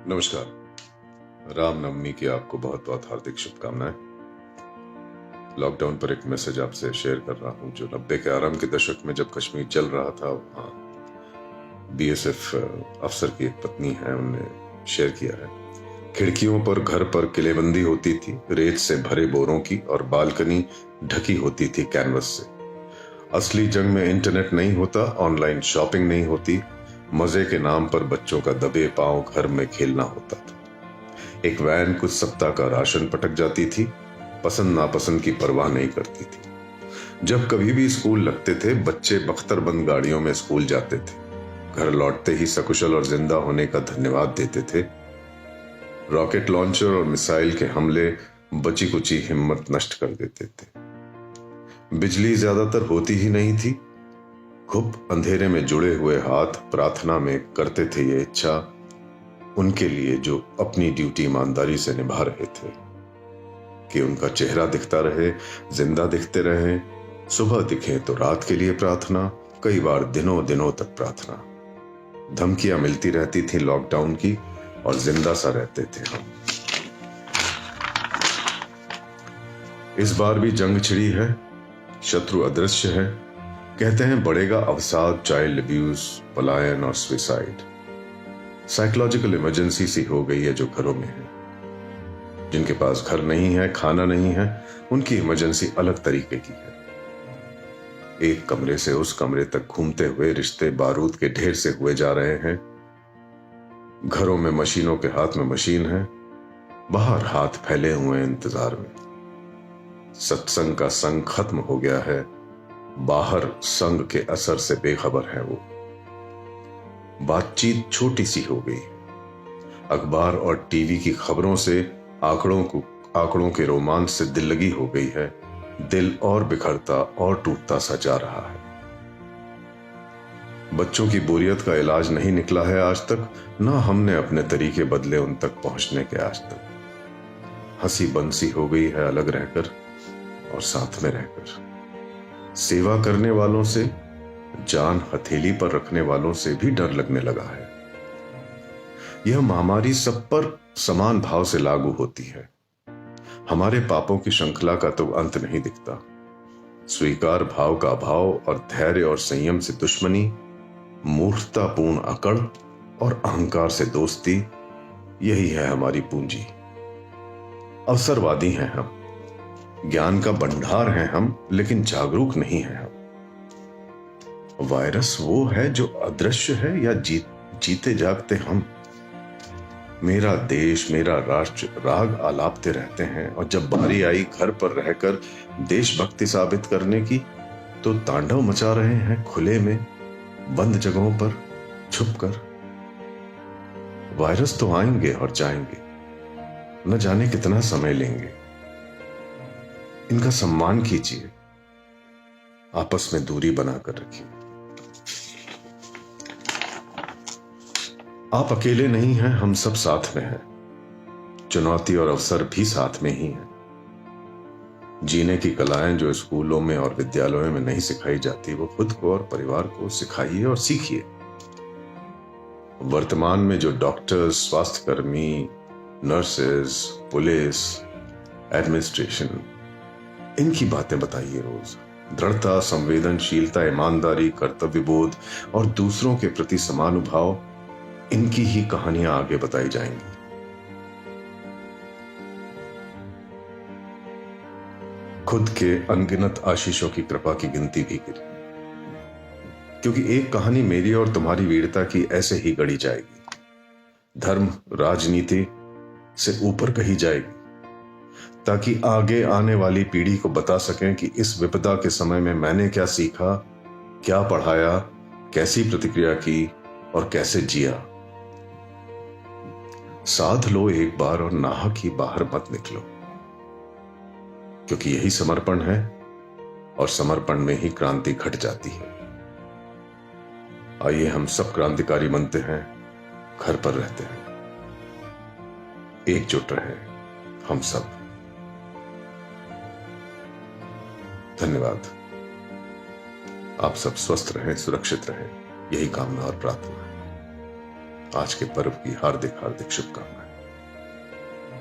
नमस्कार। रामनवमी की आपको बहुत बहुत हार्दिक शुभकामनाएं। लॉकडाउन पर एक मैसेज आपसे शेयर कर रहा हूं जो 90 के आरंभ के दशक में जब कश्मीर चल रहा था, वहां बीएसएफ अफसर की एक पत्नी है, उनने शेयर किया है। खिड़कियों पर घर पर किलेबंदी होती थी, रेत से भरे बोरों की, और बालकनी ढकी होती थी कैनवस से। असली जंग में इंटरनेट नहीं होता, ऑनलाइन शॉपिंग नहीं होती, मजे के नाम पर बच्चों का दबे पांव घर में खेलना होता था। एक वैन कुछ सप्ताह का राशन पटक जाती थी, पसंद नापसंद की परवाह नहीं करती थी। जब कभी भी स्कूल लगते थे, बच्चे बख्तरबंद गाड़ियों में स्कूल जाते थे। घर लौटते ही सकुशल और जिंदा होने का धन्यवाद देते थे। रॉकेट लॉन्चर और मिसाइल के हमले बची कुची हिम्मत नष्ट कर देते थे। बिजली ज्यादातर होती ही नहीं थी। घुप अंधेरे में जुड़े हुए हाथ प्रार्थना में करते थे ये इच्छा उनके लिए जो अपनी ड्यूटी ईमानदारी से निभा रहे थे, कि उनका चेहरा दिखता रहे, जिंदा दिखते रहे। सुबह दिखे तो रात के लिए प्रार्थना, कई बार दिनों दिनों तक प्रार्थना। धमकियां मिलती रहती थी लॉकडाउन की, और जिंदा सा रहते थे हम। इस बार भी जंग छिड़ी है, शत्रु अदृश्य है। कहते हैं बढ़ेगा अवसाद, चाइल्ड अब्यूज, पलायन और सुसाइड। साइकोलॉजिकल इमरजेंसी सी हो गई है जो घरों में है। जिनके पास घर नहीं है, खाना नहीं है, उनकी इमरजेंसी अलग तरीके की है। एक कमरे से उस कमरे तक घूमते हुए रिश्ते बारूद के ढेर से हुए जा रहे हैं। घरों में मशीनों के हाथ में मशीन है, बाहर हाथ फैले हुए इंतजार में। सत्संग का संग खत्म हो गया है, बाहर संग के असर से बेखबर है वो। बातचीत छोटी सी हो गई। अखबार और टीवी की खबरों से आंकड़ों के रोमांच से दिल लगी हो गई है। दिल और बिखरता और टूटता सा जा रहा है। बच्चों की बोरियत का इलाज नहीं निकला है आज तक, ना हमने अपने तरीके बदले उन तक पहुंचने के आज तक। हंसी बंसी हो गई है अलग रहकर और साथ में रहकर। सेवा करने वालों से, जान हथेली पर रखने वालों से भी डर लगने लगा है। यह महामारी सब पर समान भाव से लागू होती है। हमारे पापों की श्रृंखला का तो अंत नहीं दिखता। स्वीकार भाव का अभाव और धैर्य और संयम से दुश्मनी, मूर्खतापूर्ण अकड़ और अहंकार से दोस्ती, यही है हमारी पूंजी। अवसरवादी हैं हम, ज्ञान का भंडार हैं हम, लेकिन जागरूक नहीं हैं हम। वायरस वो है जो अदृश्य है या जीते जागते हम। मेरा देश, मेरा राष्ट्र राग आलापते रहते हैं, और जब बारी आई घर पर रहकर देशभक्ति साबित करने की, तो तांडव मचा रहे हैं खुले में, बंद जगहों पर छुपकर। वायरस तो आएंगे और जाएंगे, न जाने कितना समय लेंगे। इनका सम्मान कीजिए, आपस में दूरी बनाकर रखिए। आप अकेले नहीं हैं, हम सब साथ में हैं। चुनौती और अवसर भी साथ में ही हैं। जीने की कलाएं जो स्कूलों में और विद्यालयों में नहीं सिखाई जाती, वो खुद को और परिवार को सिखाइए और सीखिए। वर्तमान में जो डॉक्टर्स, स्वास्थ्यकर्मी, नर्सेज, पुलिस, एडमिनिस्ट्रेशन, इनकी बातें बताइए रोज। दृढ़ता, संवेदनशीलता, ईमानदारी, कर्तव्यबोध और दूसरों के प्रति समानुभाव, इनकी ही कहानियां आगे बताई जाएंगी। खुद के अनगिनत आशीषों की कृपा की गिनती भी करें, क्योंकि एक कहानी मेरी और तुम्हारी वीरता की ऐसे ही गढ़ी जाएगी। धर्म, राजनीति से ऊपर कही जाएगी, ताकि आगे आने वाली पीढ़ी को बता सकें कि इस विपदा के समय में मैंने क्या सीखा, क्या पढ़ाया, कैसी प्रतिक्रिया की और कैसे जिया। साध लो एक बार और नाहक ही बाहर मत निकलो, क्योंकि यही समर्पण है, और समर्पण में ही क्रांति घट जाती है। आइए हम सब क्रांतिकारी बनते हैं, घर पर रहते हैं, एकजुट रहे हम सब। धन्यवाद। आप सब स्वस्थ रहें, सुरक्षित रहें, यही कामना और प्रार्थना है। आज के पर्व की हार्दिक हार्दिक शुभकामनाएं।